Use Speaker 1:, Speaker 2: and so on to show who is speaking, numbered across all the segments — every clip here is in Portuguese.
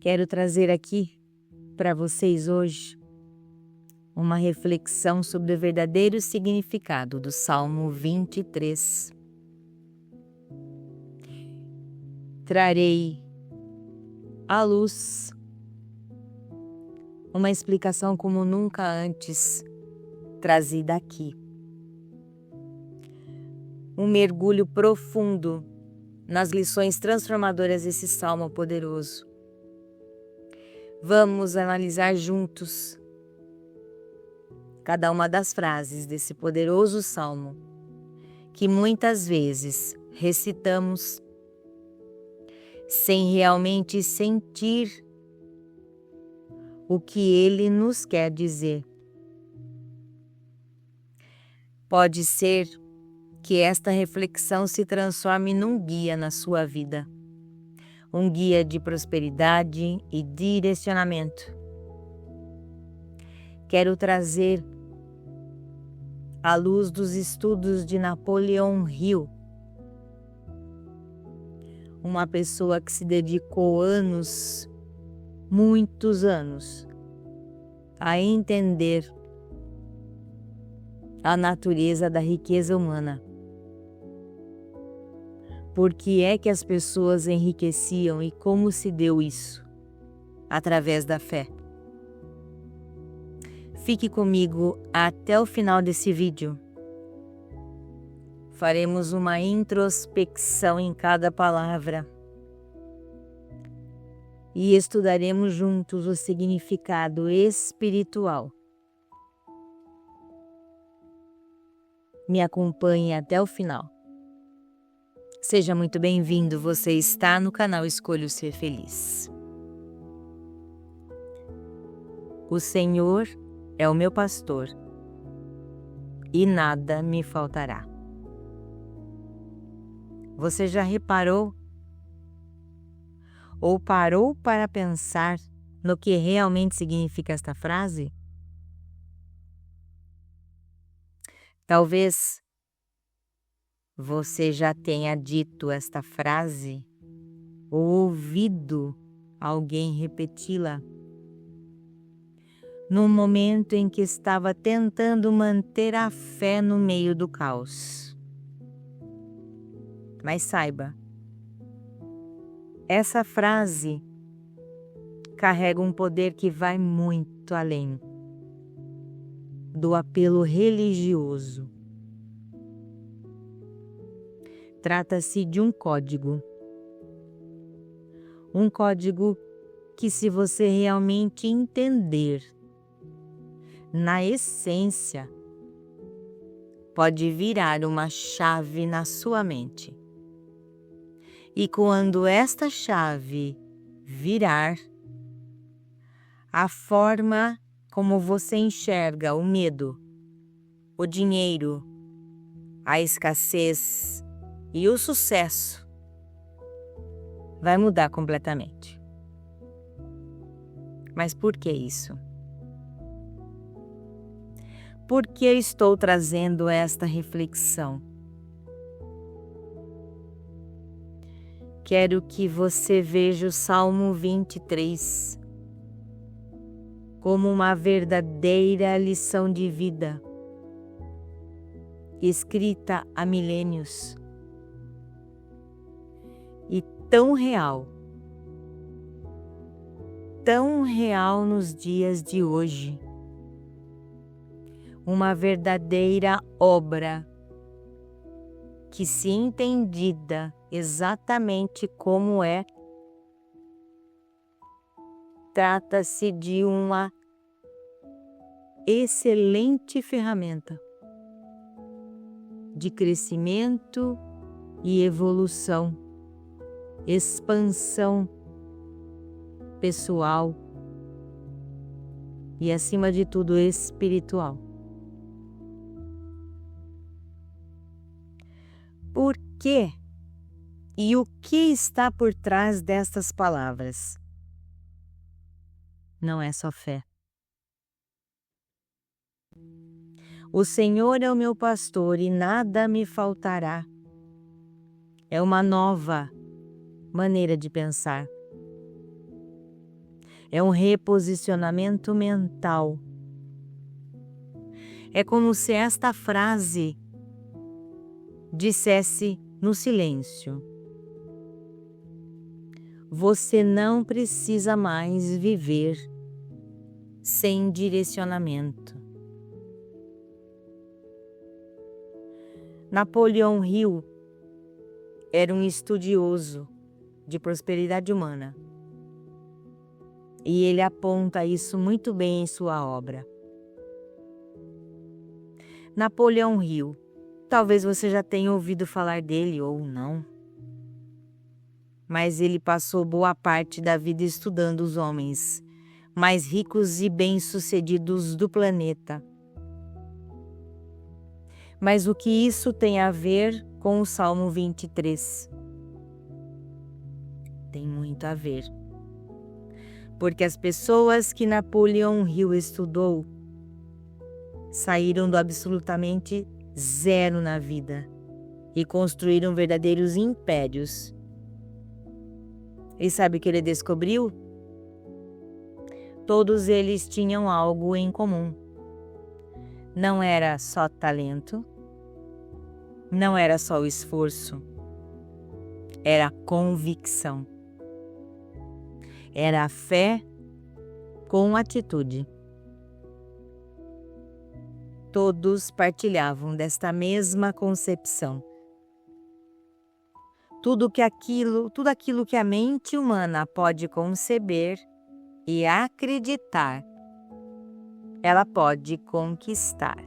Speaker 1: Quero trazer aqui para vocês hoje uma reflexão sobre o verdadeiro significado do Salmo 23. Trarei à luz uma explicação como nunca antes trazida aqui. Um mergulho profundo nas lições transformadoras desse salmo poderoso. Vamos analisar juntos cada uma das frases desse poderoso salmo que muitas vezes recitamos sem realmente sentir o que ele nos quer dizer. Pode ser que esta reflexão se transforme num guia na sua vida, um guia de prosperidade e direcionamento. Quero trazer à luz dos estudos de Napoleon Hill, uma pessoa que se dedicou anos, muitos anos, a entender a natureza da riqueza humana. Por que é que as pessoas enriqueciam e como se deu isso? Através da fé. Fique comigo até o final desse vídeo. Faremos uma introspecção em cada palavra e estudaremos juntos o significado espiritual. Me acompanhe até o final. Seja muito bem-vindo, você está no canal Escolho Ser Feliz. O Senhor é o meu pastor e nada me faltará. Você já reparou ou parou para pensar no que realmente significa esta frase? Talvez você já tenha dito esta frase ou ouvido alguém repeti-la num momento em que estava tentando manter a fé no meio do caos. Mas saiba, essa frase carrega um poder que vai muito além do apelo religioso. Trata-se de um código que, se você realmente entender na essência, pode virar uma chave na sua mente. E quando esta chave virar, a forma como você enxerga o medo, o dinheiro, a escassez e o sucesso vai mudar completamente. Mas por que isso? Por que eu estou trazendo esta reflexão? Quero que você veja o Salmo 23 como uma verdadeira lição de vida, escrita há milênios, e tão real nos dias de hoje. Uma verdadeira obra que, se entendida exatamente como é, trata-se de uma excelente ferramenta de crescimento e evolução, expansão pessoal e, acima de tudo, espiritual. Por quê? E o que está por trás destas palavras? Não é só fé. O Senhor é o meu pastor e nada me faltará. É uma nova maneira de pensar. É um reposicionamento mental. É como se esta frase dissesse no silêncio: você não precisa mais viver sem direcionamento. Napoleão Hill era um estudioso de prosperidade humana e ele aponta isso muito bem em sua obra. Napoleão Hill, talvez você já tenha ouvido falar dele ou não, mas ele passou boa parte da vida estudando os homens mais ricos e bem-sucedidos do planeta. Mas o que isso tem a ver com o Salmo 23? Tem muito a ver. Porque as pessoas que Napoleão Hill estudou saíram do absolutamente zero na vida e construíram verdadeiros impérios. E sabe o que ele descobriu? Todos eles tinham algo em comum. Não era só talento, não era só o esforço, era a convicção. Era a fé com atitude. Todos partilhavam desta mesma concepção. Tudo aquilo que a mente humana pode conceber e acreditar, ela pode conquistar.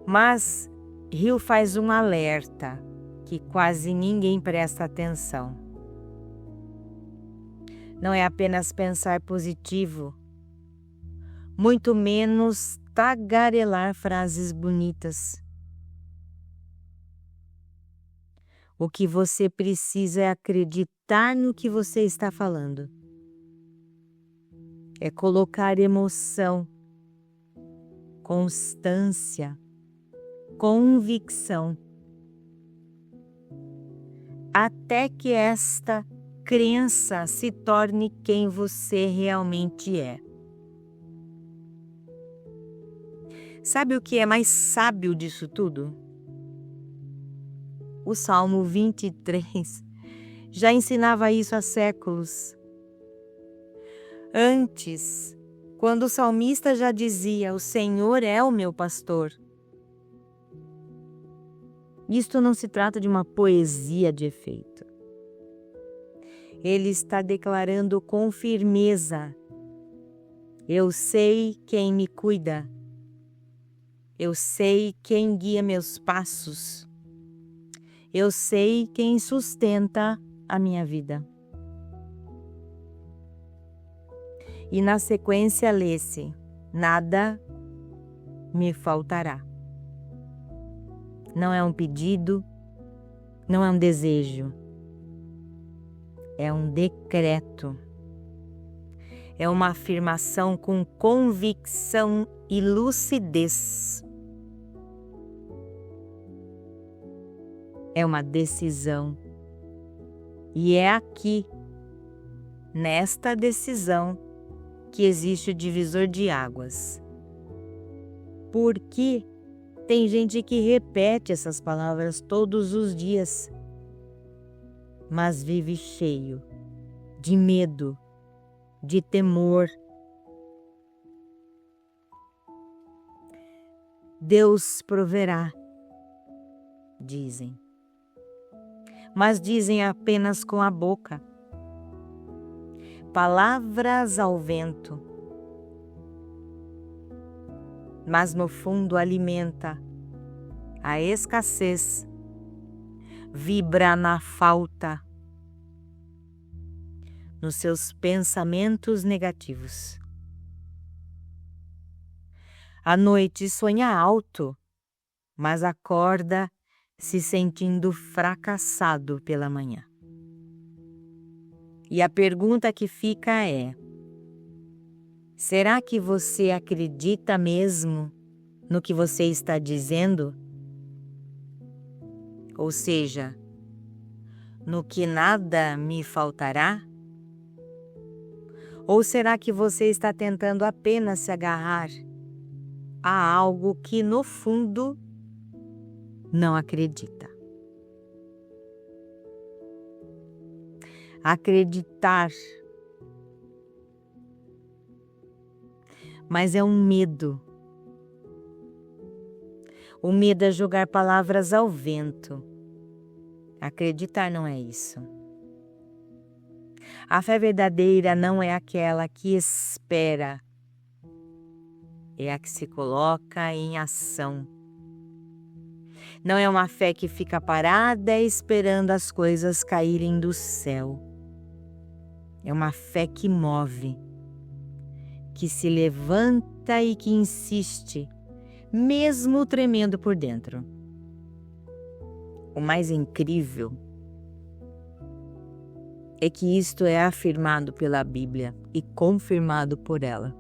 Speaker 1: Mas Hill faz um alerta que quase ninguém presta atenção. Não é apenas pensar positivo, muito menos tagarelar frases bonitas. O que você precisa é acreditar no que você está falando. É colocar emoção, constância, convicção, até que esta crença se torne quem você realmente é. Sabe o que é mais sábio disso tudo? O Salmo 23 já ensinava isso há séculos. Antes, quando o salmista já dizia: o Senhor é o meu pastor. Isto não se trata de uma poesia de efeito. Ele está declarando com firmeza: eu sei quem me cuida. Eu sei quem guia meus passos. Eu sei quem sustenta a minha vida. E na sequência lê-se: nada me faltará. Não é um pedido, não é um desejo, é um decreto. É uma afirmação com convicção e lucidez. É uma decisão. E é aqui, nesta decisão, que existe o divisor de águas. Porque tem gente que repete essas palavras todos os dias, mas vive cheio de medo, de temor. Deus proverá, dizem, mas dizem apenas com a boca. Palavras ao vento, mas no fundo alimenta a escassez, vibra na falta, nos seus pensamentos negativos. À noite sonha alto, mas acorda se sentindo fracassado pela manhã. E a pergunta que fica é: será que você acredita mesmo no que você está dizendo? Ou seja, no que nada me faltará? Ou será que você está tentando apenas se agarrar a algo que no fundo não acredita? Acreditar, mas é um medo. O medo é jogar palavras ao vento. Acreditar não é isso. A fé verdadeira não é aquela que espera, é a que se coloca em ação. Não é uma fé que fica parada esperando as coisas caírem do céu. É uma fé que move, que se levanta e que insiste, mesmo tremendo por dentro. O mais incrível é que isto é afirmado pela Bíblia e confirmado por ela.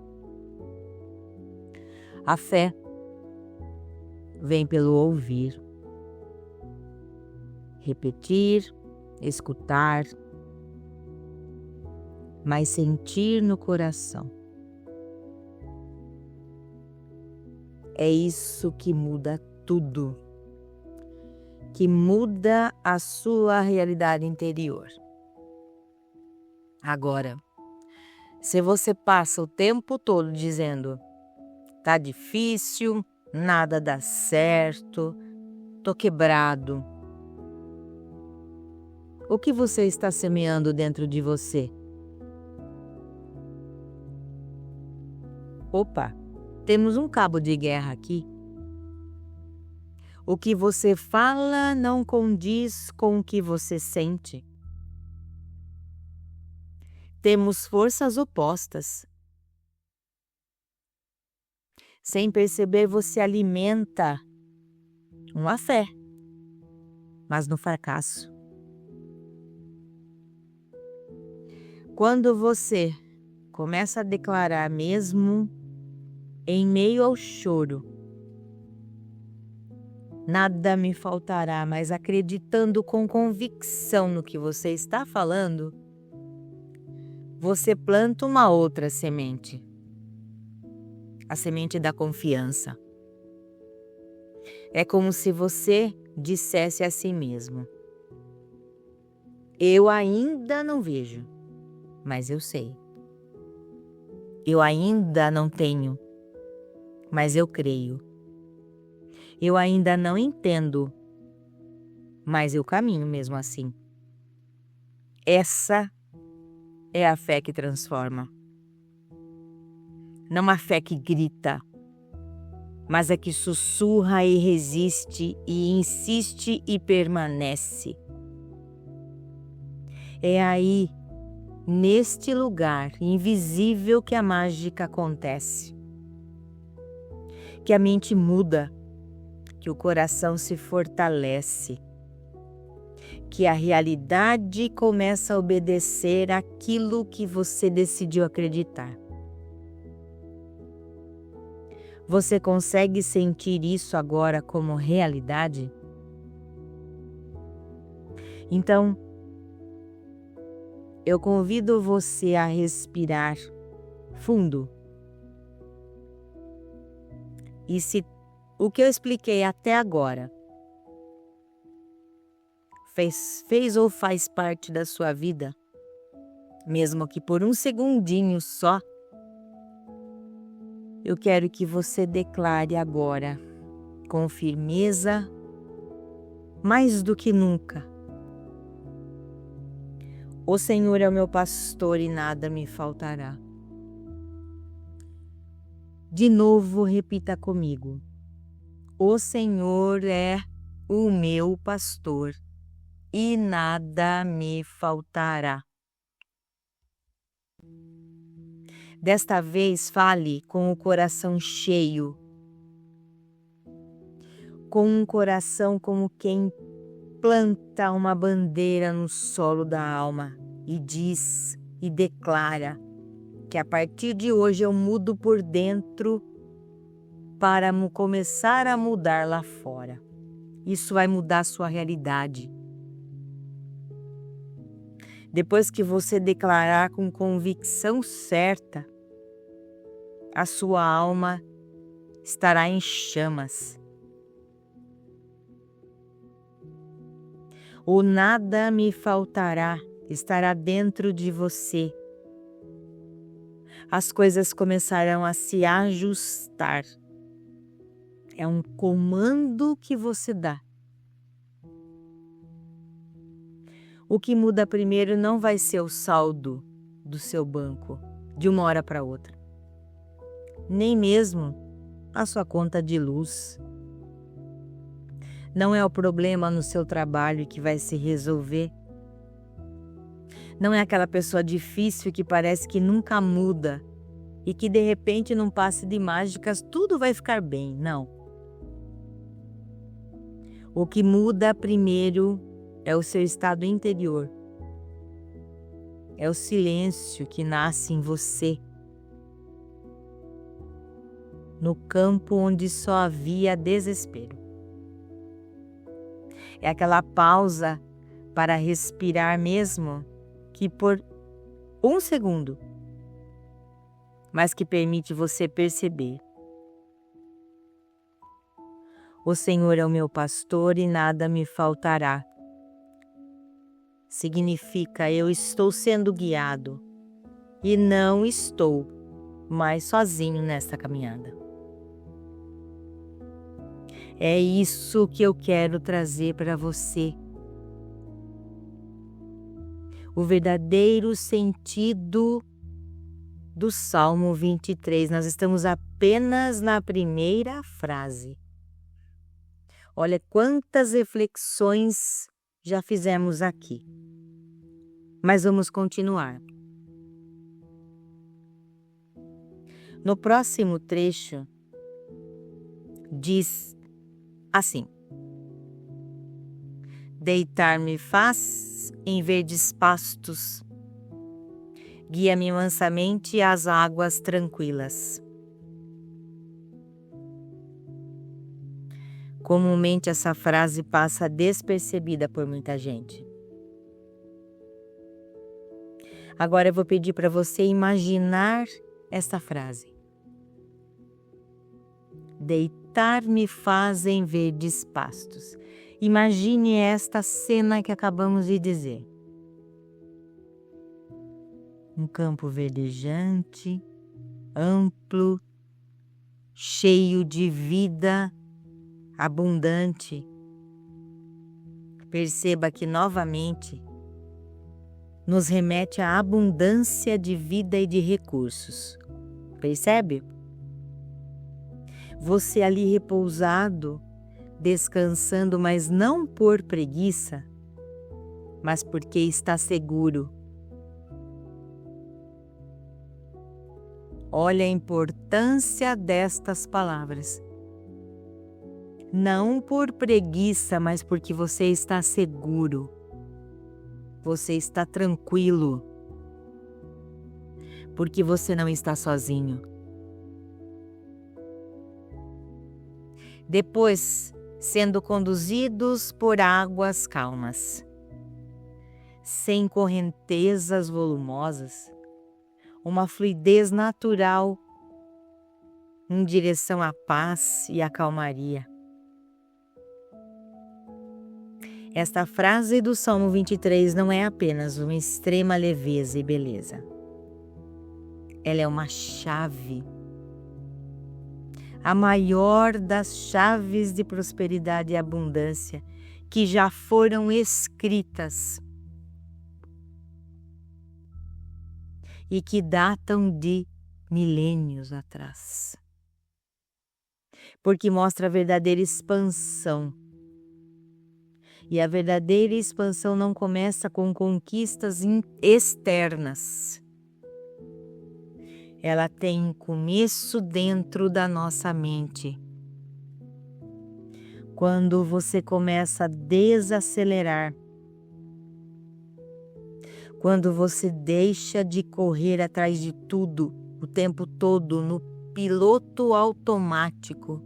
Speaker 1: A fé vem pelo ouvir, repetir, escutar, mas sentir no coração. É isso que muda tudo, que muda a sua realidade interior. Agora, se você passa o tempo todo dizendo, tá difícil, nada dá certo, tô quebrado, o que você está semeando dentro de você? Opa, temos um cabo de guerra aqui. O que você fala não condiz com o que você sente. Temos forças opostas. Sem perceber, você alimenta uma fé, mas no fracasso. Quando você começa a declarar mesmo em meio ao choro, nada me faltará, mas acreditando com convicção no que você está falando, você planta uma outra semente, a semente da confiança. É como se você dissesse a si mesmo, eu ainda não vejo, mas eu sei. Eu ainda não tenho, mas eu creio. Eu ainda não entendo, mas eu caminho mesmo assim. Essa é a fé que transforma. Não a fé que grita, mas a que sussurra e resiste e insiste e permanece. É aí, neste lugar invisível, que a mágica acontece. Que a mente muda, que o coração se fortalece, que a realidade começa a obedecer àquilo que você decidiu acreditar. Você consegue sentir isso agora como realidade? Então, eu convido você a respirar fundo. E se o que eu expliquei até agora fez ou faz parte da sua vida, mesmo que por um segundinho só, eu quero que você declare agora, com firmeza, mais do que nunca: o Senhor é o meu pastor e nada me faltará. De novo, repita comigo: o Senhor é o meu pastor e nada me faltará. Desta vez, fale com o coração cheio, com um coração como quem planta uma bandeira no solo da alma e diz e declara que a partir de hoje eu mudo por dentro para começar a mudar lá fora. Isso vai mudar a sua realidade. Depois que você declarar com convicção certa, a sua alma estará em chamas. O nada me faltará estará dentro de você. As coisas começarão a se ajustar. É um comando que você dá. O que muda primeiro não vai ser o saldo do seu banco de uma hora para outra, nem mesmo a sua conta de luz. Não é o problema no seu trabalho que vai se resolver. Não é aquela pessoa difícil que parece que nunca muda e que de repente num passe de mágicas tudo vai ficar bem. Não. O que muda primeiro é o seu estado interior. É o silêncio que nasce em você. No campo onde só havia desespero. É aquela pausa para respirar mesmo que por um segundo, mas que permite você perceber. O Senhor é o meu pastor e nada me faltará. Significa eu estou sendo guiado e não estou mais sozinho nesta caminhada. É isso que eu quero trazer para você. O verdadeiro sentido do Salmo 23. Nós estamos apenas na primeira frase. Olha quantas reflexões já fizemos aqui. Mas vamos continuar. No próximo trecho, diz assim: deitar-me faz em verdes pastos, guia-me mansamente às águas tranquilas. Comumente essa frase passa despercebida por muita gente. Agora eu vou pedir para você imaginar esta frase. Deitar-me faz em verdes pastos. Imagine esta cena que acabamos de dizer. Um campo verdejante, amplo, cheio de vida, abundante. Perceba que novamente nos remete à abundância de vida e de recursos. Percebe? Você ali repousado, descansando, mas não por preguiça, mas porque está seguro. Olha a importância destas palavras. Não por preguiça, mas porque você está seguro. Você está tranquilo. Porque você não está sozinho. Depois, sendo conduzidos por águas calmas, sem correntezas volumosas, uma fluidez natural em direção à paz e à calmaria. Esta frase do Salmo 23 não é apenas uma extrema leveza e beleza. Ela é uma chave. A maior das chaves de prosperidade e abundância que já foram escritas e que datam de milênios atrás. Porque mostra a verdadeira expansão. E a verdadeira expansão não começa com conquistas externas. Ela tem um começo dentro da nossa mente. Quando você começa a desacelerar, quando você deixa de correr atrás de tudo o tempo todo no piloto automático,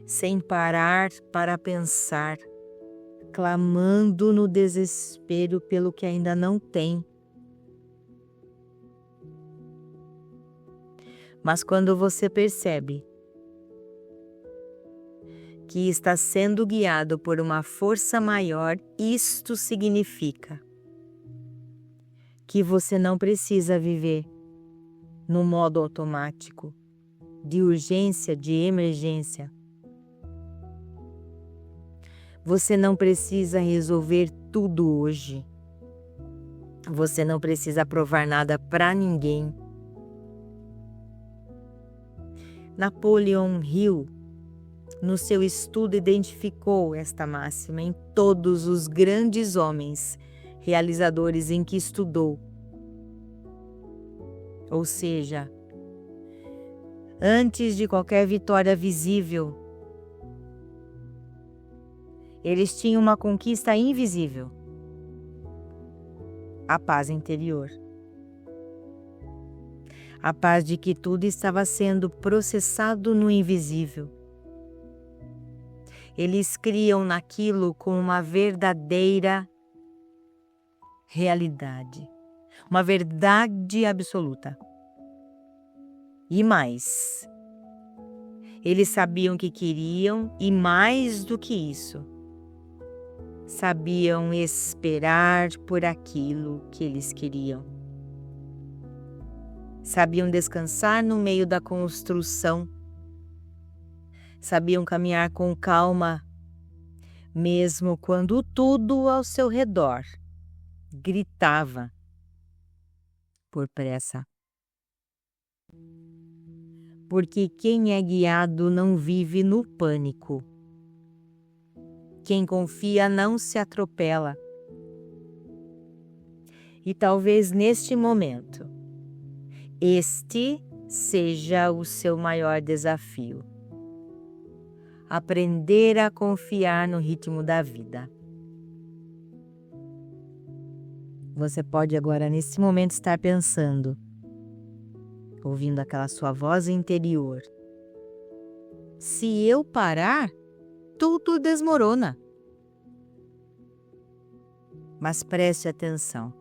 Speaker 1: sem parar para pensar clamando no desespero pelo que ainda não tem. Mas quando você percebe que está sendo guiado por uma força maior, isto significa que você não precisa viver no modo automático, de urgência, de emergência. Você não precisa resolver tudo hoje. Você não precisa provar nada para ninguém. Napoleon Hill, no seu estudo, identificou esta máxima em todos os grandes homens realizadores em que estudou. Ou seja, antes de qualquer vitória visível, eles tinham uma conquista invisível: a paz interior. A paz de que tudo estava sendo processado no invisível. Eles criam naquilo como uma verdadeira realidade, uma verdade absoluta. E mais, eles sabiam o que queriam e, mais do que isso, sabiam esperar por aquilo que eles queriam. Sabiam descansar no meio da construção. Sabiam caminhar com calma, mesmo quando tudo ao seu redor gritava por pressa. Porque quem é guiado não vive no pânico. Quem confia não se atropela. E talvez neste momento, este seja o seu maior desafio. Aprender a confiar no ritmo da vida. Você pode agora, nesse momento, estar pensando, ouvindo aquela sua voz interior: se eu parar, tudo desmorona. Mas preste atenção.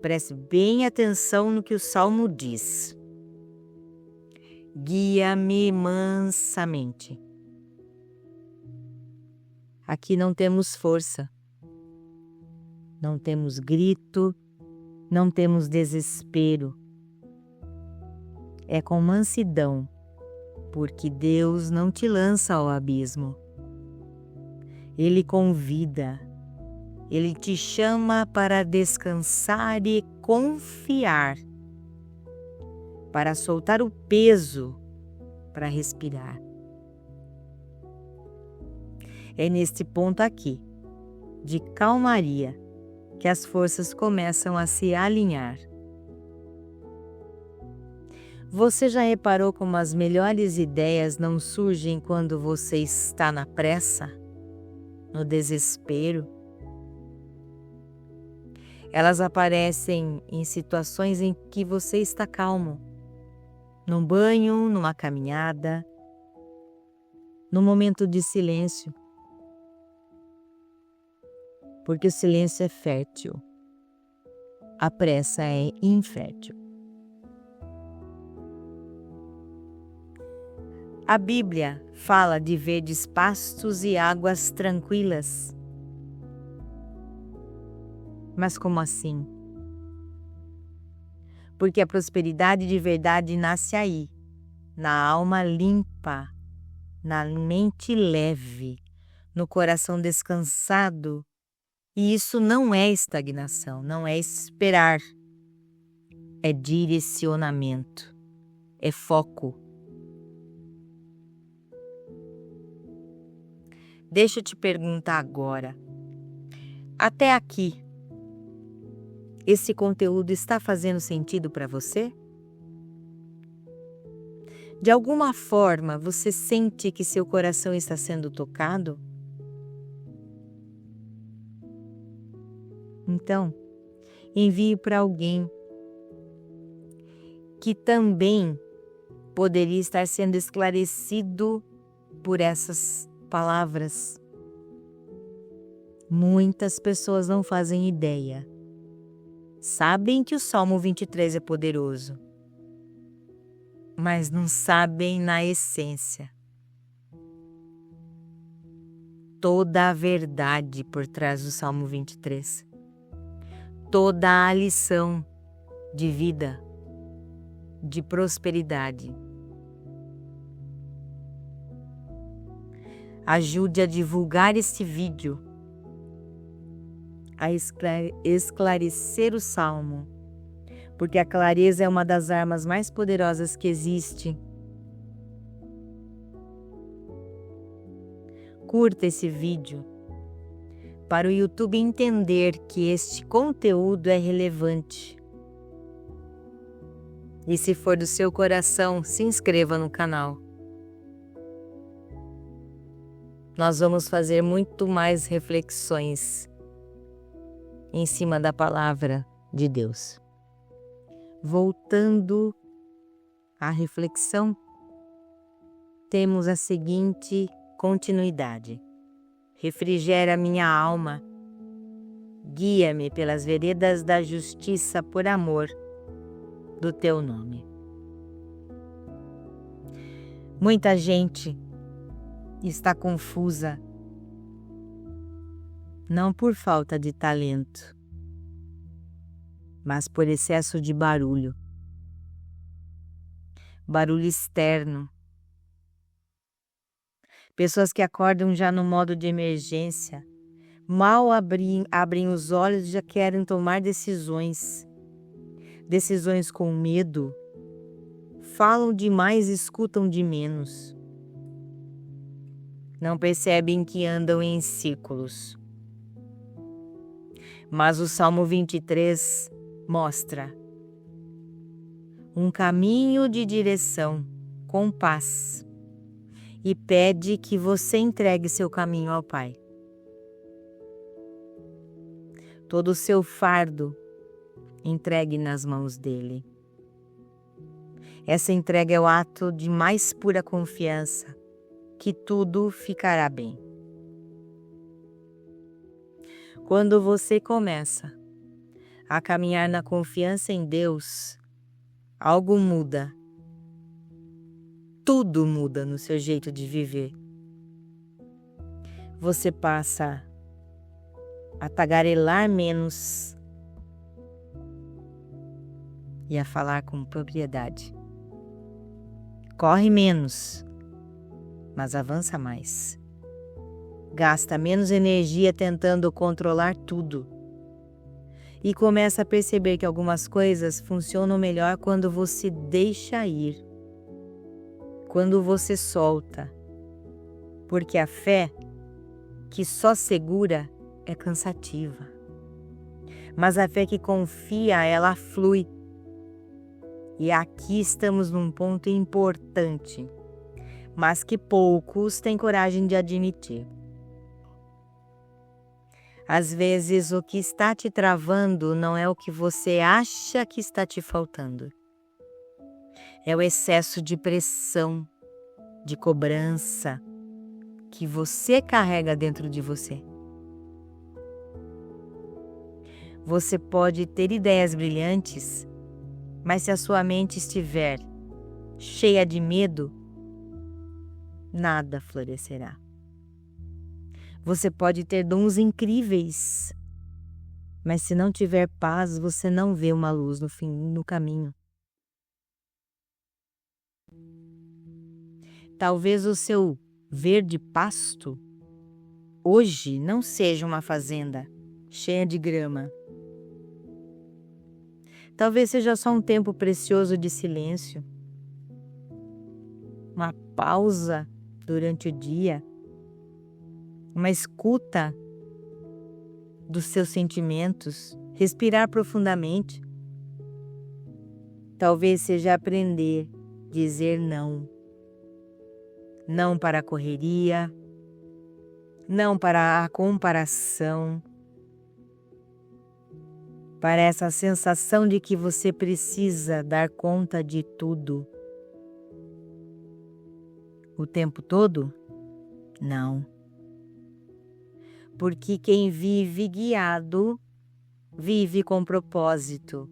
Speaker 1: Preste bem atenção no que o Salmo diz. Guia-me mansamente. Aqui não temos força, não temos grito, não temos desespero. É com mansidão, porque Deus não te lança ao abismo. Ele convida, Ele te chama para descansar e confiar, para soltar o peso, para respirar. É neste ponto aqui, de calmaria, que as forças começam a se alinhar. Você já reparou como as melhores ideias não surgem quando você está na pressa, no desespero? Elas aparecem em situações em que você está calmo, num banho, numa caminhada, num momento de silêncio. Porque o silêncio é fértil, a pressa é infértil. A Bíblia fala de verdes pastos e águas tranquilas. Mas como assim? Porque a prosperidade de verdade nasce aí, na alma limpa, na mente leve, no coração descansado. E isso não é estagnação, não é esperar. É direcionamento, é foco. Deixa eu te perguntar agora. Até aqui, esse conteúdo está fazendo sentido para você? De alguma forma, você sente que seu coração está sendo tocado? Então, envie para alguém que também poderia estar sendo esclarecido por essas palavras. Muitas pessoas não fazem ideia. Sabem que o Salmo 23 é poderoso, mas não sabem na essência toda a verdade por trás do Salmo 23, toda a lição de vida, de prosperidade. Ajude a divulgar este vídeo, a esclarecer o Salmo, porque a clareza é uma das armas mais poderosas que existe. Curta esse vídeo para o YouTube entender que este conteúdo é relevante. E se for do seu coração, se inscreva no canal. Nós vamos fazer muito mais reflexões em cima da palavra de Deus. Voltando à reflexão, temos a seguinte continuidade: refrigera minha alma, guia-me pelas veredas da justiça por amor do teu nome. Muita gente está confusa, não por falta de talento, mas por excesso de barulho externo. Pessoas que acordam já no modo de emergência, mal abrem os olhos e já querem tomar decisões com medo, falam demais e escutam de menos. Não percebem que andam em círculos. Mas o Salmo 23 mostra um caminho de direção com paz e pede que você entregue seu caminho ao Pai. Todo o seu fardo entregue nas mãos dele. Essa entrega é o ato de mais pura confiança que tudo ficará bem. Quando você começa a caminhar na confiança em Deus, algo muda. Tudo muda no seu jeito de viver. Você passa a tagarelar menos e a falar com propriedade. Corre menos, mas avança mais. Gasta menos energia tentando controlar tudo. E começa a perceber que algumas coisas funcionam melhor quando você deixa ir. Quando você solta. Porque a fé que só segura é cansativa. Mas a fé que confia, ela flui. E aqui estamos num ponto importante, mas que poucos têm coragem de admitir. Às vezes, o que está te travando não é o que você acha que está te faltando. É o excesso de pressão, de cobrança que você carrega dentro de você. Você pode ter ideias brilhantes, mas se a sua mente estiver cheia de medo, nada florescerá. Você pode ter dons incríveis, mas se não tiver paz, você não vê uma luz no caminho. Talvez o seu verde pasto hoje não seja uma fazenda cheia de grama. Talvez seja só um tempo precioso de silêncio, uma pausa durante o dia, uma escuta dos seus sentimentos, respirar profundamente. Talvez seja aprender a dizer não. Não para a correria, não para a comparação, para essa sensação de que você precisa dar conta de tudo. O tempo todo? Não. porque quem vive guiado, vive com propósito,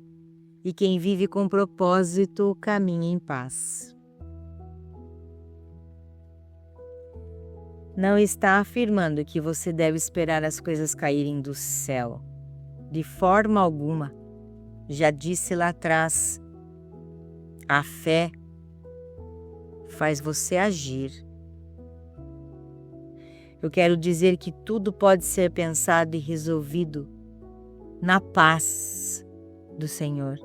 Speaker 1: e quem vive com propósito caminha em paz. Não está afirmando que você deve esperar as coisas caírem do céu. De forma alguma. Já disse lá atrás, a fé faz você agir. Eu quero dizer que tudo pode ser pensado e resolvido na paz do Senhor.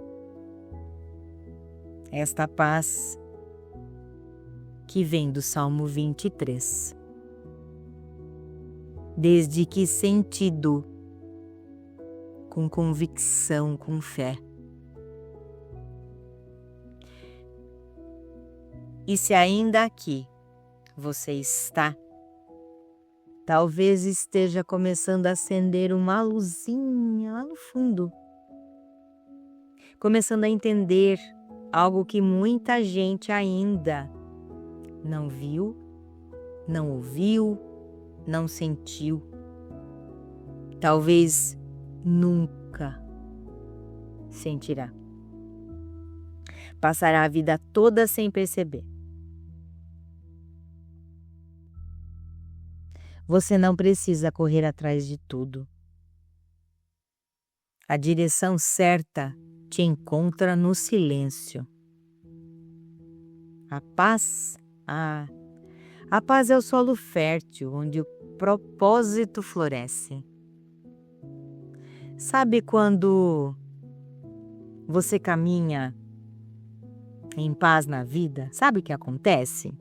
Speaker 1: Esta paz que vem do Salmo 23. Desde que sentido, com convicção, com fé. E se ainda aqui você está, talvez esteja começando a acender uma luzinha lá no fundo, começando a entender algo que muita gente ainda não viu, não ouviu, não sentiu. Talvez nunca sentirá. Passará a vida toda sem perceber. Você não precisa correr atrás de tudo. A direção certa te encontra no silêncio. A paz, a paz é o solo fértil onde o propósito floresce. Sabe quando você caminha em paz na vida? Sabe o que acontece?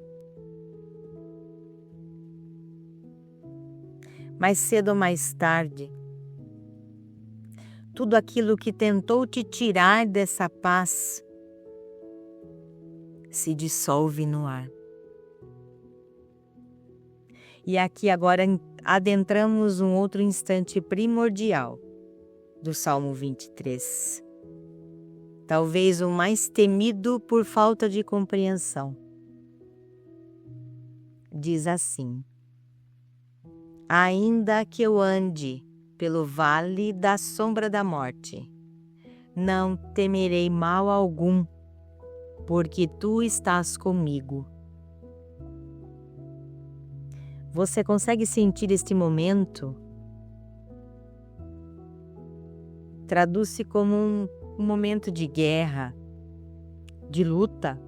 Speaker 1: Mais cedo ou mais tarde, tudo aquilo que tentou te tirar dessa paz se dissolve no ar. E aqui agora adentramos um outro instante primordial do Salmo 23. Talvez o mais temido por falta de compreensão. Diz assim: ainda que eu ande pelo vale da sombra da morte, não temerei mal algum, porque tu estás comigo. Você consegue sentir este momento? Traduz-se como um momento de guerra, de luta,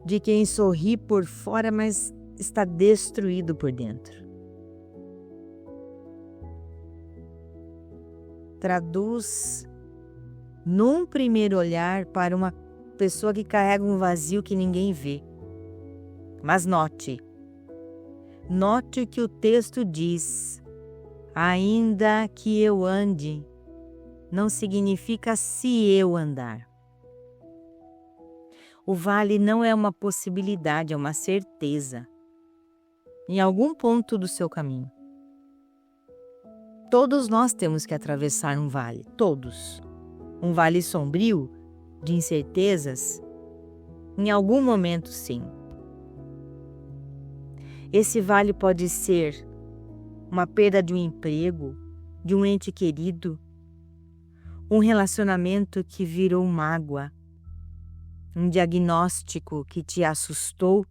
Speaker 1: de quem sorri por fora, mas está destruído por dentro. Traduz num primeiro olhar para uma pessoa que carrega um vazio que ninguém vê. Mas note o que o texto diz. Ainda que eu ande, não significa se eu andar. O vale não é uma possibilidade, é uma certeza. Em algum ponto do seu caminho. Todos nós temos que atravessar um vale, todos. Um vale sombrio, de incertezas, em algum momento sim. Esse vale pode ser uma perda de um emprego, de um ente querido, um relacionamento que virou mágoa, um diagnóstico que te assustou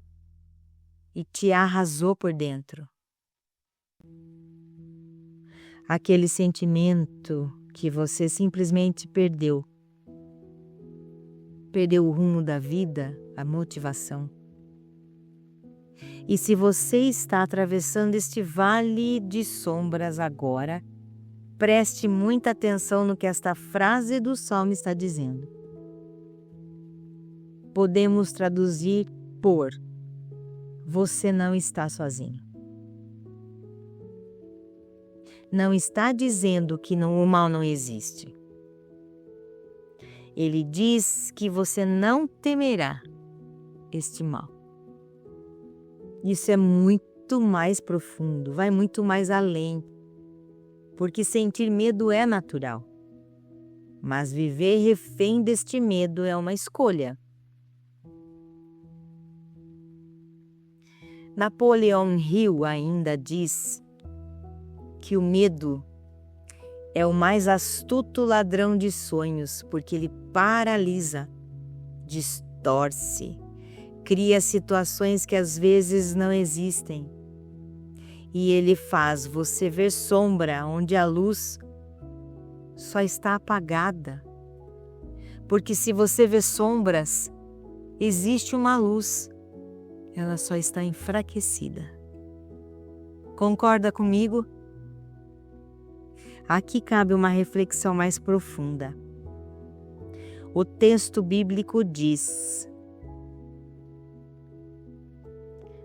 Speaker 1: e te arrasou por dentro. Aquele sentimento que você simplesmente perdeu. Perdeu o rumo da vida, a motivação. E se você está atravessando este vale de sombras agora, preste muita atenção no que esta frase do Salmo está dizendo. Podemos traduzir por: você não está sozinho. Não está dizendo que o mal não existe. Ele diz que você não temerá este mal. Isso é muito mais profundo, vai muito mais além, porque sentir medo é natural, mas viver refém deste medo é uma escolha. Napoleon Hill ainda diz que o medo é o mais astuto ladrão de sonhos, porque ele paralisa, distorce, cria situações que às vezes não existem. E ele faz você ver sombra onde a luz só está apagada. Porque se você vê sombras, existe uma luz, ela só está enfraquecida. Concorda comigo? Aqui cabe uma reflexão mais profunda. O texto bíblico diz: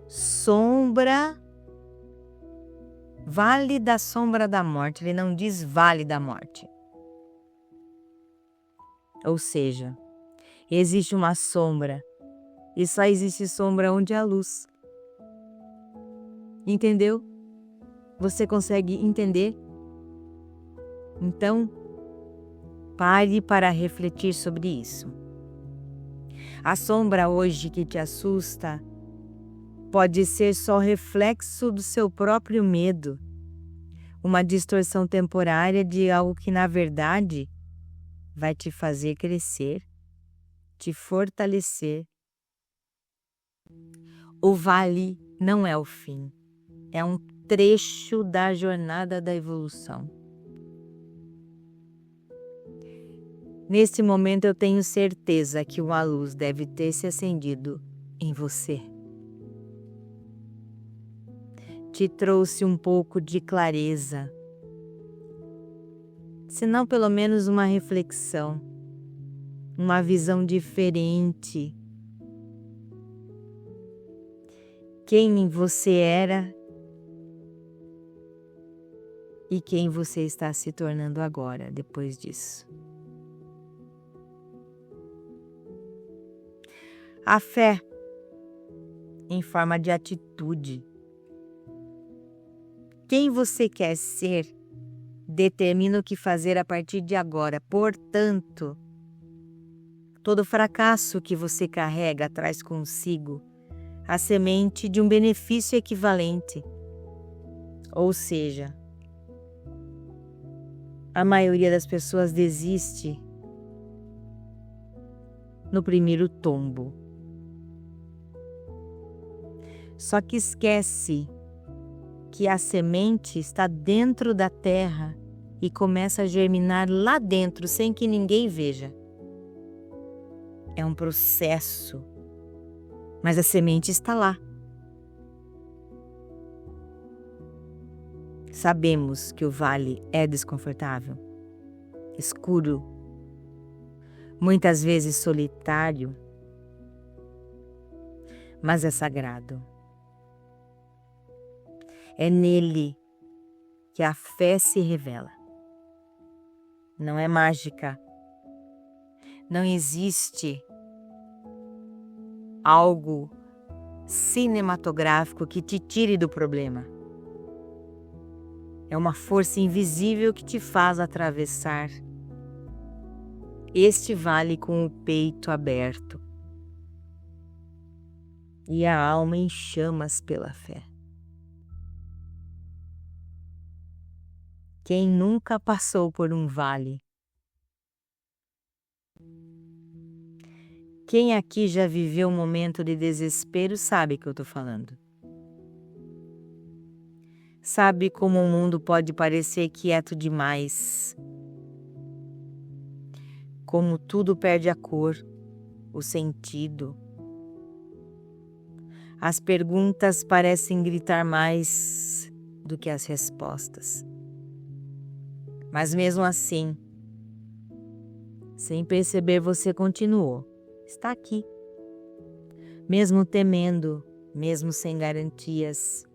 Speaker 1: sombra, vale da sombra da morte. Ele não diz vale da morte. Ou seja, existe uma sombra e só existe sombra onde há luz. Entendeu? Você consegue entender? Então, pare para refletir sobre isso. A sombra hoje que te assusta pode ser só reflexo do seu próprio medo, uma distorção temporária de algo que, na verdade, vai te fazer crescer, te fortalecer. O vale não é o fim, é um trecho da jornada da evolução. Neste momento eu tenho certeza que uma luz deve ter se acendido em você. Te trouxe um pouco de clareza, se não pelo menos uma reflexão, uma visão diferente. Quem você era e quem você está se tornando agora, depois disso. A fé, em forma de atitude. Quem você quer ser, determina o que fazer a partir de agora. Portanto, todo fracasso que você carrega traz consigo a semente de um benefício equivalente. Ou seja, a maioria das pessoas desiste no primeiro tombo. Só que esquece que a semente está dentro da terra e começa a germinar lá dentro sem que ninguém veja. É um processo, mas a semente está lá. Sabemos que o vale é desconfortável, escuro, muitas vezes solitário, mas é sagrado. É nele que a fé se revela. Não é mágica. Não existe algo cinematográfico que te tire do problema. É uma força invisível que te faz atravessar este vale com o peito aberto e a alma em chamas pela fé. Quem nunca passou por um vale? Quem aqui já viveu um momento de desespero sabe que eu estou falando. Sabe como o mundo pode parecer quieto demais? Como tudo perde a cor, o sentido. As perguntas parecem gritar mais do que as respostas. Mas mesmo assim, sem perceber, você continuou. Está aqui. Mesmo temendo, mesmo sem garantias,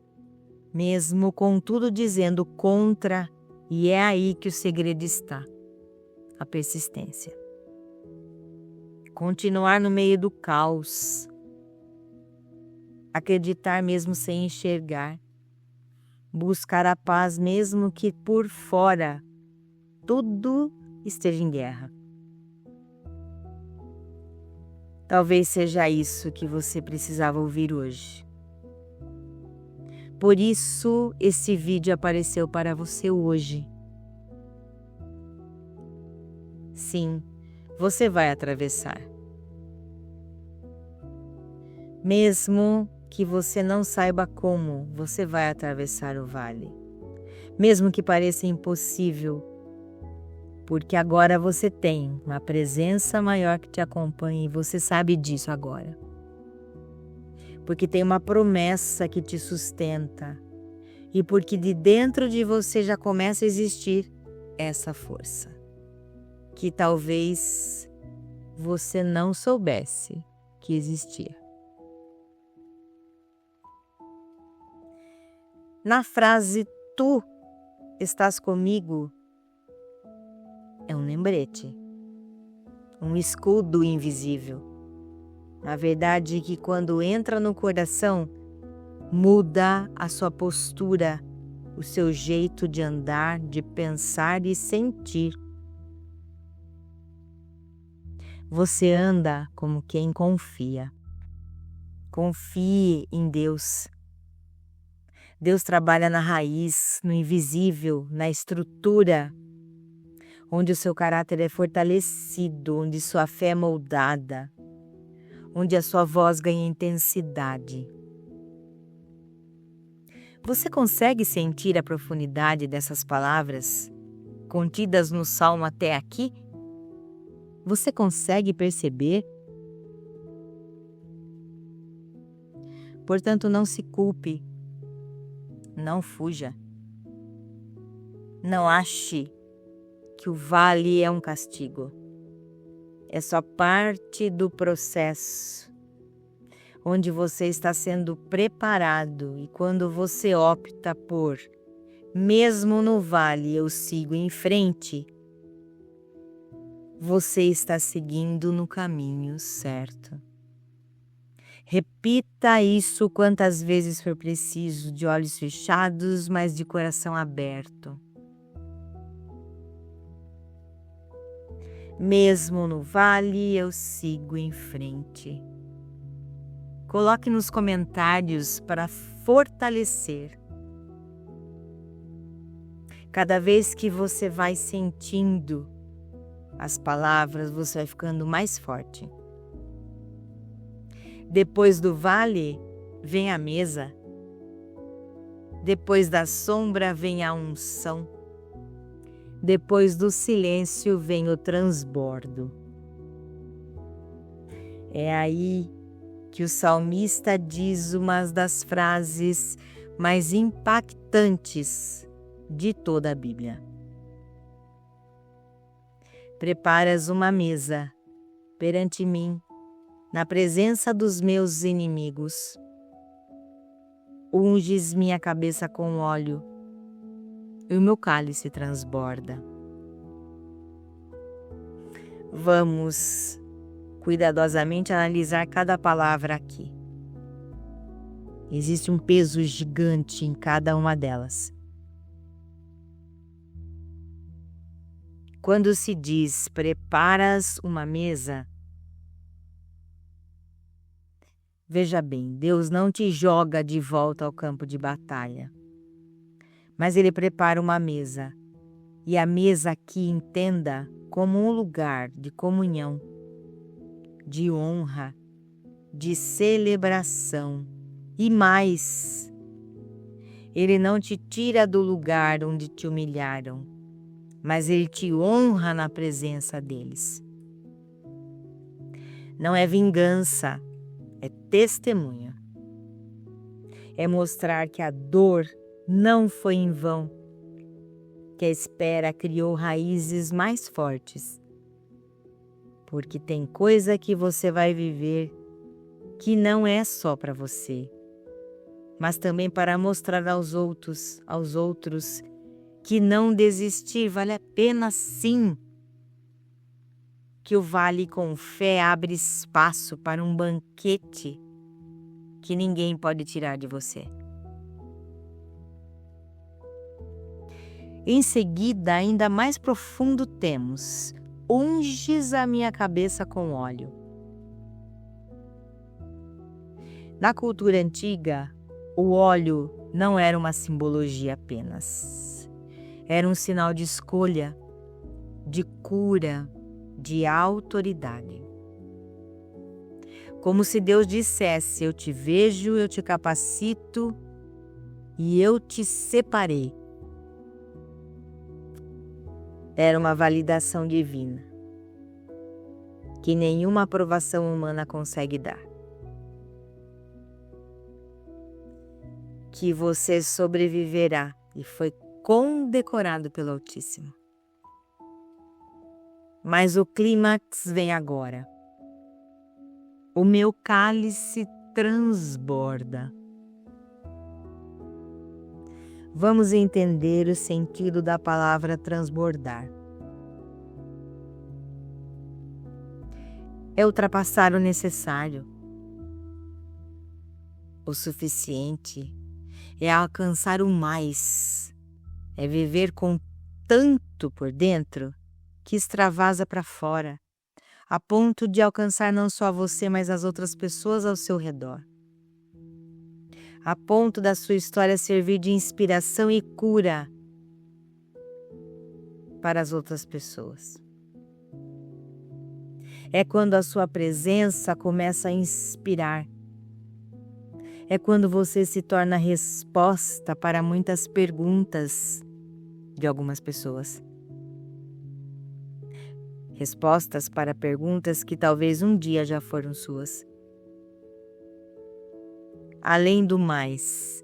Speaker 1: mesmo com tudo dizendo contra, e é aí que o segredo está, a persistência. Continuar no meio do caos, acreditar mesmo sem enxergar, buscar a paz mesmo que por fora tudo esteja em guerra. Talvez seja isso que você precisava ouvir hoje. por isso esse vídeo apareceu para você hoje. Sim, você vai atravessar. Mesmo que você não saiba como, você vai atravessar o vale. Mesmo que pareça impossível, porque agora você tem uma presença maior que te acompanha e você sabe disso agora. Porque tem uma promessa que te sustenta e porque de dentro de você já começa a existir essa força, que talvez você não soubesse que existia. Na frase "tu estás comigo", é um lembrete, um escudo invisível. Na verdade, que quando entra no coração, muda a sua postura, o seu jeito de andar, de pensar e sentir. Você anda como quem confia. Confie em Deus. Deus trabalha na raiz, no invisível, na estrutura, onde o seu caráter é fortalecido, onde sua fé é moldada, onde a sua voz ganha intensidade. Você consegue sentir a profundidade dessas palavras contidas no Salmo até aqui? Você consegue perceber? Portanto, não se culpe, não fuja, não ache que o vale é um castigo. É só parte do processo, onde você está sendo preparado e quando você opta por, mesmo no vale eu sigo em frente, você está seguindo no caminho certo. Repita isso quantas vezes for preciso, de olhos fechados, mas de coração aberto. Mesmo no vale, eu sigo em frente. Coloque nos comentários para fortalecer. Cada vez que você vai sentindo as palavras, você vai ficando mais forte. Depois do vale, vem a mesa. Depois da sombra, vem a unção. Depois do silêncio, vem o transbordo. É aí que o salmista diz uma das frases mais impactantes de toda a Bíblia. Preparas uma mesa perante mim, na presença dos meus inimigos. Unges minha cabeça com óleo, e o meu cálice transborda. Vamos cuidadosamente analisar cada palavra aqui. Existe um peso gigante em cada uma delas. Quando se diz preparas uma mesa, veja bem, Deus não te joga de volta ao campo de batalha, mas Ele prepara uma mesa, e a mesa aqui entenda como um lugar de comunhão, de honra, de celebração e mais. Ele não te tira do lugar onde te humilharam, mas Ele te honra na presença deles. Não é vingança, é testemunho. É mostrar que a dor não foi em vão, que a espera criou raízes mais fortes. Porque tem coisa que você vai viver que não é só para você, mas também para mostrar aos outros que não desistir vale a pena sim. Que o vale com fé abre espaço para um banquete que ninguém pode tirar de você. Em seguida, ainda mais profundo temos: unges a minha cabeça com óleo. Na cultura antiga, o óleo não era uma simbologia apenas. Era um sinal de escolha, de cura, de autoridade. Como se Deus dissesse: eu te vejo, eu te capacito e eu te separei. Era uma validação divina, que nenhuma aprovação humana consegue dar. Que você sobreviverá e foi condecorado pelo Altíssimo. Mas o clímax vem agora. O meu cálice transborda. Vamos entender o sentido da palavra transbordar. É ultrapassar o necessário, o suficiente, é alcançar o mais, é viver com tanto por dentro que extravasa para fora, a ponto de alcançar não só você, mas as outras pessoas ao seu redor. A ponto da sua história servir de inspiração e cura para as outras pessoas. É quando a sua presença começa a inspirar. É quando você se torna resposta para muitas perguntas de algumas pessoas. Respostas para perguntas que talvez um dia já foram suas. Além do mais,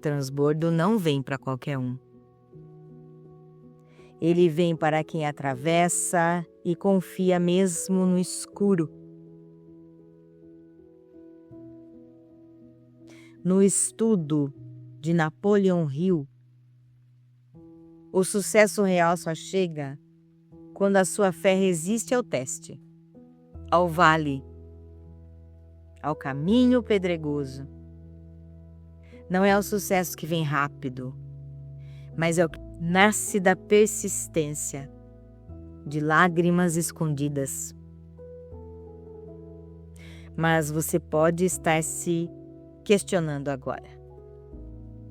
Speaker 1: transbordo não vem para qualquer um. Ele vem para quem atravessa e confia mesmo no escuro. No estudo de Napoleon Hill, o sucesso real só chega quando a sua fé resiste ao teste, ao vale, ao caminho pedregoso. Não é o sucesso que vem rápido, mas é o que nasce da persistência, de lágrimas escondidas. Mas você pode estar se questionando agora.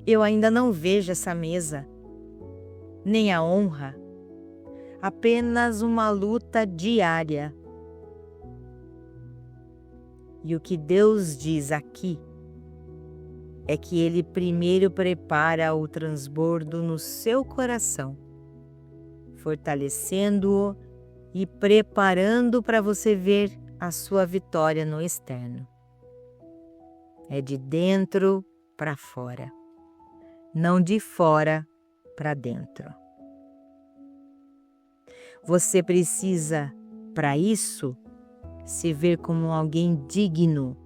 Speaker 1: Eu ainda não vejo essa mesa, nem a honra, apenas uma luta diária. E o que Deus diz aqui é que Ele primeiro prepara o transbordo no seu coração, fortalecendo-o e preparando para você ver a sua vitória no externo. É de dentro para fora, não de fora para dentro. Você precisa, para isso, se ver como alguém digno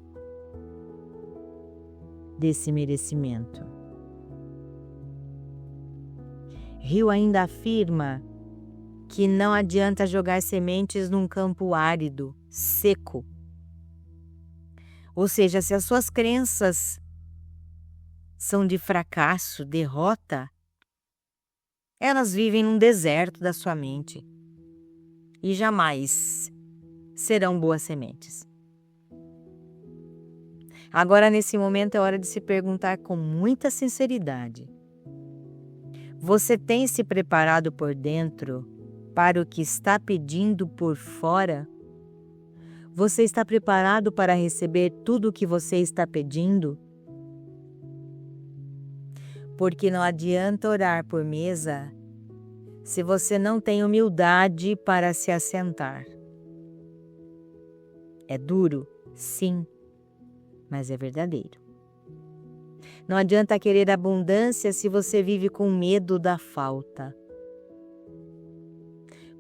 Speaker 1: desse merecimento. Hill ainda afirma que não adianta jogar sementes num campo árido, seco. Ou seja, se as suas crenças são de fracasso, derrota, elas vivem num deserto da sua mente e jamais serão boas sementes. Agora, nesse momento, é hora de se perguntar com muita sinceridade: você tem se preparado por dentro para o que está pedindo por fora? Você está preparado para receber tudo o que você está pedindo? Porque não adianta orar por mesa se você não tem humildade para se assentar. É duro, sim, mas é verdadeiro. Não adianta querer abundância se você vive com medo da falta.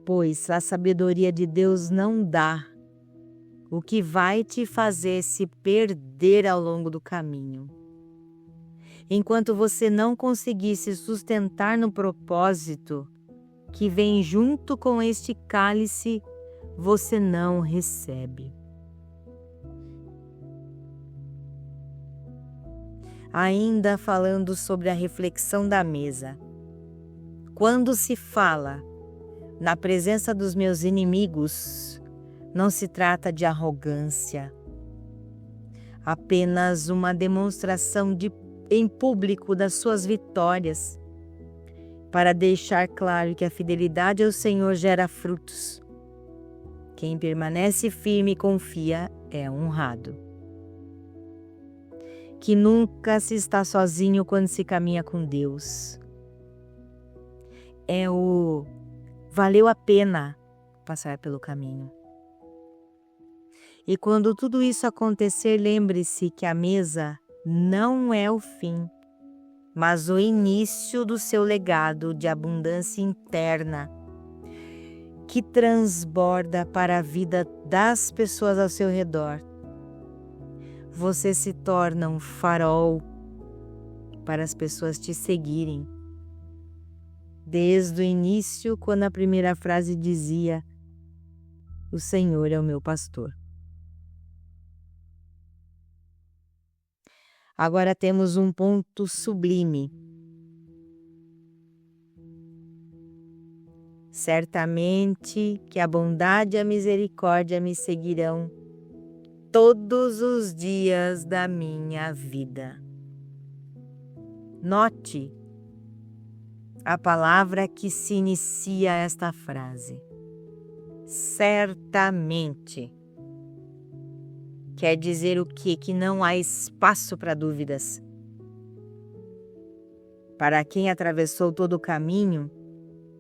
Speaker 1: Pois a sabedoria de Deus não dá o que vai te fazer se perder ao longo do caminho. Enquanto você não conseguir se sustentar no propósito que vem junto com este cálice, você não recebe. Ainda falando sobre a reflexão da mesa. Quando se fala na presença dos meus inimigos, não se trata de arrogância, apenas uma demonstração de em público das suas vitórias, para deixar claro que a fidelidade ao Senhor gera frutos. Quem permanece firme e confia é honrado. Que nunca se está sozinho quando se caminha com Deus. Valeu a pena passar pelo caminho. E quando tudo isso acontecer, lembre-se que a mesa não é o fim, mas o início do seu legado de abundância interna, que transborda para a vida das pessoas ao seu redor. Você se torna um farol para as pessoas te seguirem. Desde o início, quando a primeira frase dizia: "O Senhor é o meu pastor". Agora temos um ponto sublime. Certamente que a bondade e a misericórdia me seguirão todos os dias da minha vida. Note a palavra que se inicia esta frase. Certamente. Quer dizer o quê? Que não há espaço para dúvidas. Para quem atravessou todo o caminho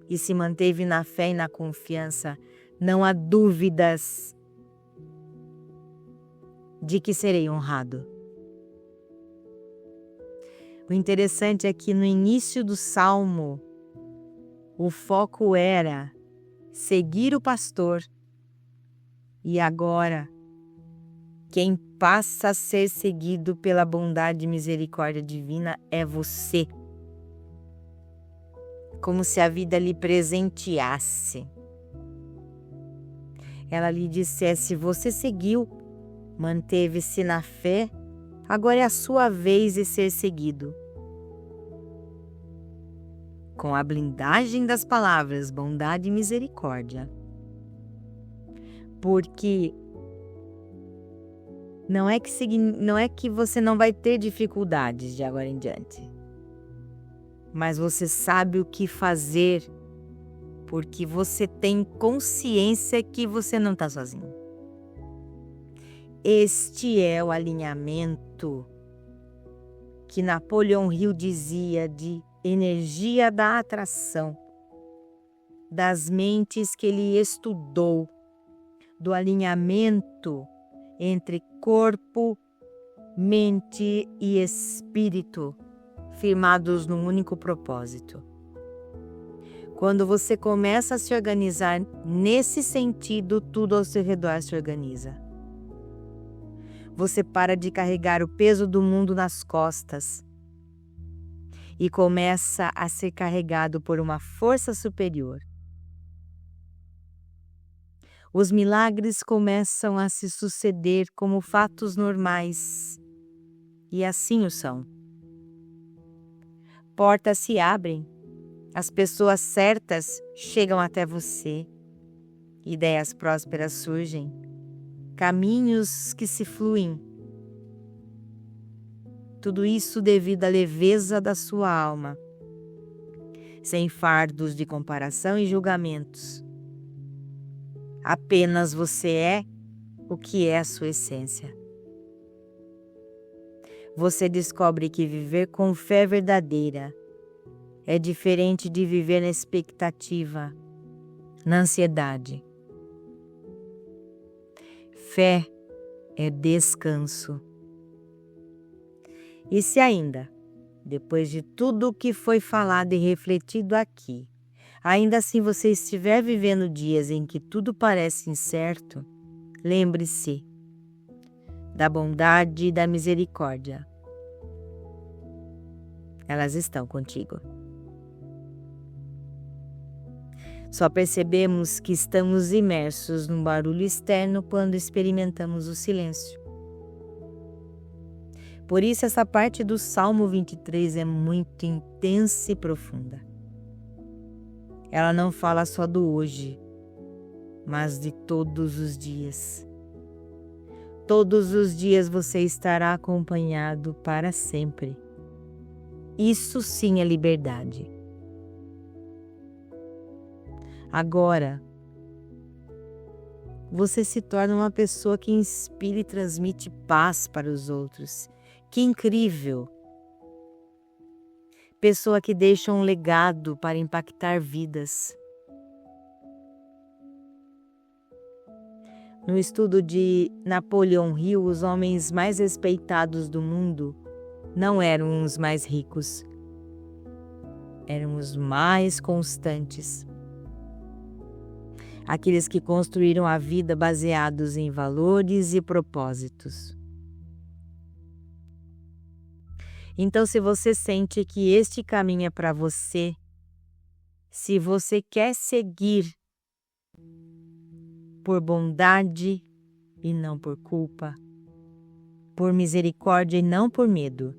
Speaker 1: e se manteve na fé e na confiança, não há dúvidas de que serei honrado. O interessante é que no início do Salmo, o foco era seguir o pastor, e agora quem passa a ser seguido pela bondade e misericórdia divina é você. Como se a vida lhe presenteasse. Ela lhe dissesse: você seguiu, manteve-se na fé, agora é a sua vez de ser seguido. Com a blindagem das palavras bondade e misericórdia. Porque não é que você não vai ter dificuldades de agora em diante. Mas você sabe o que fazer, porque você tem consciência que você não está sozinho. Este é o alinhamento que Napoleão Hill dizia de energia da atração, das mentes que ele estudou, do alinhamento entre corpo, mente e espírito, firmados num único propósito. Quando você começa a se organizar nesse sentido, tudo ao seu redor se organiza. Você para de carregar o peso do mundo nas costas e começa a ser carregado por uma força superior. Os milagres começam a se suceder como fatos normais, e assim o são. Portas se abrem, as pessoas certas chegam até você, ideias prósperas surgem, caminhos que se fluem. Tudo isso devido à leveza da sua alma, sem fardos de comparação e julgamentos. Apenas você é o que é a sua essência. Você descobre que viver com fé verdadeira é diferente de viver na expectativa, na ansiedade. Fé é descanso. E se ainda, depois de tudo o que foi falado e refletido aqui, ainda assim você estiver vivendo dias em que tudo parece incerto, lembre-se da bondade e da misericórdia. Elas estão contigo. Só percebemos que estamos imersos num barulho externo quando experimentamos o silêncio. Por isso essa parte do Salmo 23 é muito intensa e profunda. Ela não fala só do hoje, mas de todos os dias. Todos os dias você estará acompanhado para sempre. Isso sim é liberdade. Agora, você se torna uma pessoa que inspira e transmite paz para os outros. Que incrível! Pessoa que deixa um legado para impactar vidas. No estudo de Napoleão Hill, os homens mais respeitados do mundo não eram os mais ricos, eram os mais constantes. Aqueles que construíram a vida baseados em valores e propósitos. Então, se você sente que este caminho é para você, se você quer seguir por bondade e não por culpa, por misericórdia e não por medo,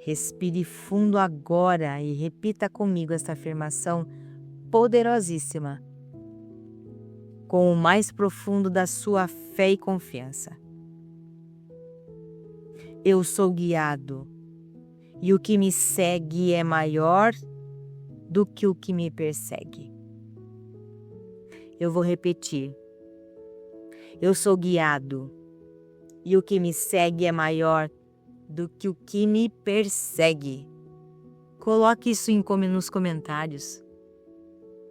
Speaker 1: respire fundo agora e repita comigo esta afirmação poderosíssima, com o mais profundo da sua fé e confiança. Eu sou guiado, e o que me segue é maior do que o que me persegue. Eu vou repetir. Eu sou guiado, e o que me segue é maior do que o que me persegue. Coloque isso nos comentários.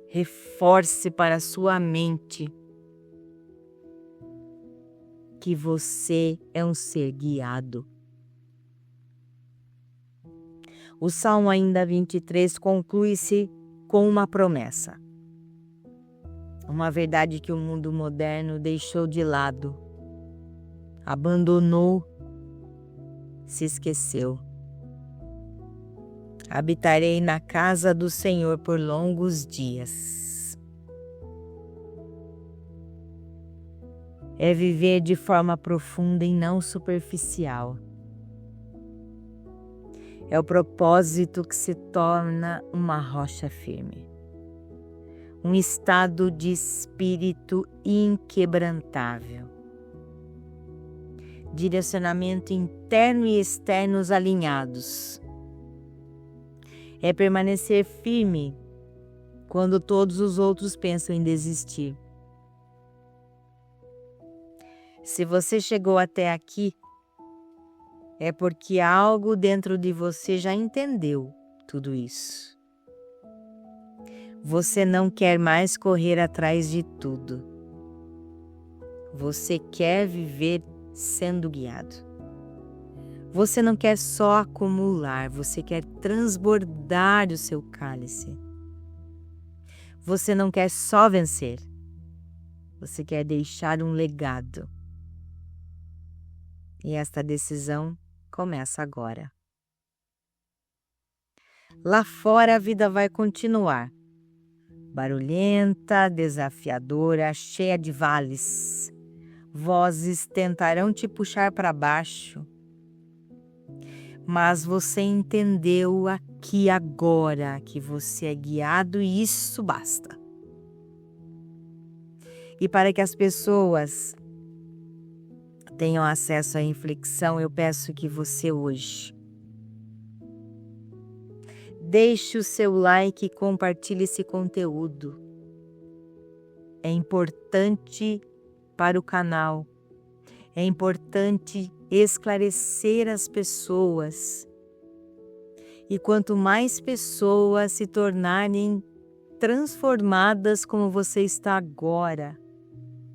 Speaker 1: Reforce para a sua mente que você é um ser guiado. O Salmo ainda 23 conclui-se com uma promessa. Uma verdade que o mundo moderno deixou de lado, abandonou, se esqueceu. Habitarei na casa do Senhor por longos dias. É viver de forma profunda e não superficial. É o propósito que se torna uma rocha firme. Um estado de espírito inquebrantável. Direcionamento interno e externo alinhados. É permanecer firme quando todos os outros pensam em desistir. Se você chegou até aqui, é porque algo dentro de você já entendeu tudo isso. Você não quer mais correr atrás de tudo. Você quer viver sendo guiado. Você não quer só acumular, você quer transbordar o seu cálice. Você não quer só vencer, você quer deixar um legado. E esta decisão começa agora. Lá fora a vida vai continuar. Barulhenta, desafiadora, cheia de vales. Vozes tentarão te puxar para baixo. Mas você entendeu aqui agora que você é guiado e isso basta. E para que as pessoas tenham acesso à reflexão, eu peço que você hoje deixe o seu like e compartilhe esse conteúdo. É importante para o canal, é importante esclarecer as pessoas. E quanto mais pessoas se tornarem transformadas como você está agora,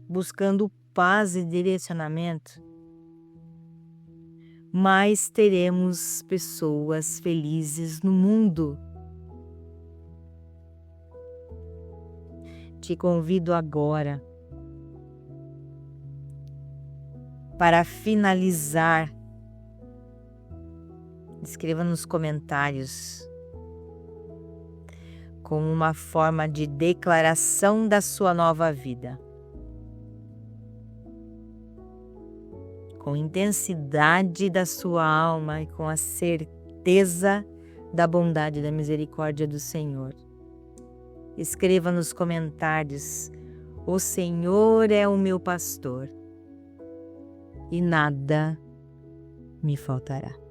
Speaker 1: buscando paz e direcionamento, mais teremos pessoas felizes no mundo. Te convido agora para finalizar. Escreva nos comentários como uma forma de declaração da sua nova vida. Com intensidade da sua alma e com a certeza da bondade e da misericórdia do Senhor. Escreva nos comentários: o Senhor é o meu pastor e nada me faltará.